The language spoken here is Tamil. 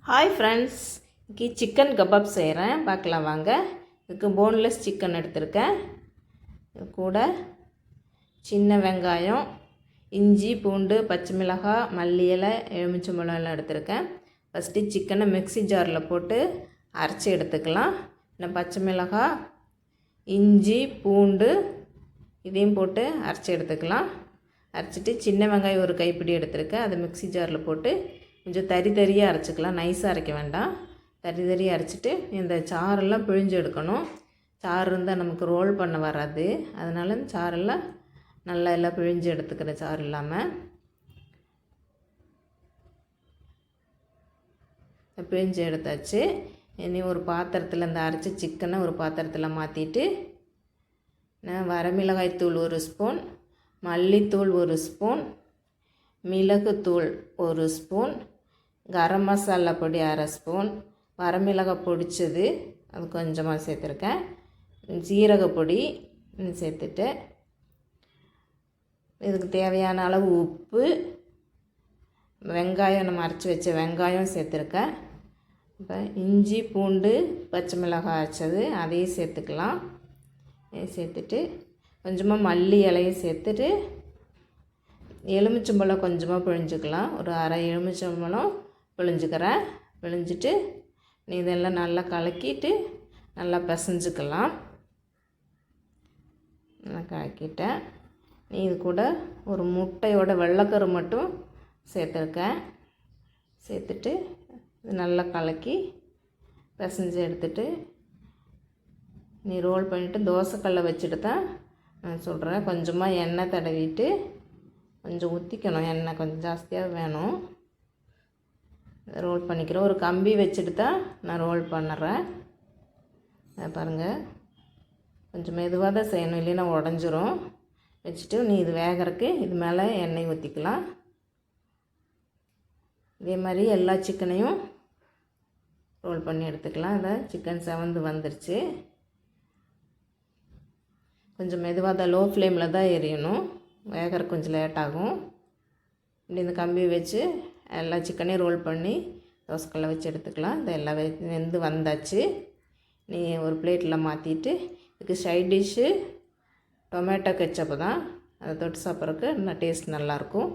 ஹாய் ஃப்ரெண்ட்ஸ், இன்றைக்கி சிக்கன் கபாப் செய்கிறேன், பார்க்கலாம் வாங்க. இதுக்கு போன்லெஸ் சிக்கன் எடுத்திருக்கேன். இது கூட சின்ன வெங்காயம், இஞ்சி, பூண்டு, பச்சை மிளகாய், மல்லி இலை, எலுமிச்சம்பழம் எடுத்திருக்கேன். ஃபஸ்ட்டு சிக்கனை மிக்ஸி ஜாரில் போட்டு அரைச்சி எடுத்துக்கலாம். இன்னும் பச்சை மிளகாய், இஞ்சி, பூண்டு இதையும் போட்டு அரைச்சி எடுத்துக்கலாம். அரைச்சிட்டு சின்ன வெங்காயம் ஒரு கைப்பிடி எடுத்திருக்கேன், அதை மிக்ஸி ஜாரில் போட்டு கொஞ்சம் தரியாக அரைச்சிக்கலாம். நைஸாக அரைக்க வேண்டாம், தரியாக அரைச்சிட்டு இந்த சாரெல்லாம் பிழிஞ்சு எடுக்கணும். சாறு இருந்தால் நமக்கு ரோல் பண்ண வராது, அதனால் சாரெல்லாம் நல்லா எல்லாம் பிழிஞ்சு எடுத்துக்கிற சாறு இல்லாமல் பிழிஞ்சு எடுத்தாச்சு. இனி ஒரு பாத்திரத்தில் இந்த அரைச்சி சிக்கனை ஒரு பாத்திரத்தில் மாற்றிட்டு வரமிளகாய் தூள் 1 ஸ்பூன், மல்லித்தூள் 1 ஸ்பூன், மிளகுத்தூள் 1 ஸ்பூன், கரம் மசாலா பொடி 1/2 ஸ்பூன், வரமிளகாய் பொடிச்சது அது கொஞ்சமாக சேர்த்துருக்கேன், ஜீரகப்பொடி சேர்த்துட்டு இதுக்கு தேவையான அளவு உப்பு, வெங்காயம் நம்ம அரைச்சி வச்ச வெங்காயம் சேர்த்துருக்கேன். இப்போ இஞ்சி, பூண்டு, பச்சை மிளகாய் அரைச்சது அதையும் சேர்த்துக்கலாம். சேர்த்துட்டு கொஞ்சமாக மல்லி இலையும் சேர்த்துட்டு எலுமிச்சம்பழம் கொஞ்சமாக பிழிஞ்சிக்கலாம். ஒரு அரை எலுமிச்சம்பழம் பிழிஞ்சிக்கிறேன். பிழிஞ்சிட்டு இதெல்லாம் நல்லா கலக்கிட்டு நல்லா பிசைஞ்சிக்கலாம். நல்லா கலக்கிட்டேன். இது கூட ஒரு முட்டையோட வெள்ளைக்கரு மட்டும் சேர்த்துருக்கேன். சேர்த்துட்டு நல்லா கலக்கி பிசைஞ்சு எடுத்துட்டு ரோல் பண்ணிவிட்டு தோசைக்கல்லை வச்சுட்டு தான் நான் சொல்கிறேன். கொஞ்சமாக எண்ணெய் தடவிட்டு கொஞ்சம் ஊற்றிக்கணும், எண்ணெய் கொஞ்சம் ஜாஸ்தியாக வேணும். ரோல் பண்ணிக்கிறேன். ஒரு கம்பி வச்சுட்டு தான் நான் ரோல் பண்ணுறேன். பாருங்கள், கொஞ்சம் மெதுவாக தான் செய்யணும், இல்லைன்னா உடஞ்சிரும். வச்சுட்டு இது வேகிறதுக்கு இது மேலே எண்ணெய் ஊற்றிக்கலாம். இதே மாதிரி எல்லா சிக்கனையும் ரோல் பண்ணி எடுத்துக்கலாம். அதை சிக்கன் செவந்து வந்துருச்சு. கொஞ்சம் மெதுவாக தான், லோ ஃப்ளேமில் தான் எரியணும், வேகிற கொஞ்சம் லேட் ஆகும். இப்படி இந்த கம்பி வச்சு எல்லா சிக்கனையும் ரோல் பண்ணி தோசைக்கல்ல வச்சு எடுத்துக்கலாம். இது எல்லாம் வெந்து வந்தாச்சு. நீ ஒரு பிளேட்டில் மாற்றிட்டு இதுக்கு சைட் டிஷ்ஷு டொமேட்டோ கெச்சப்பு தான், அதை தொட்டு சாப்பிட்றதுக்கு டேஸ்ட் நல்லாயிருக்கும்.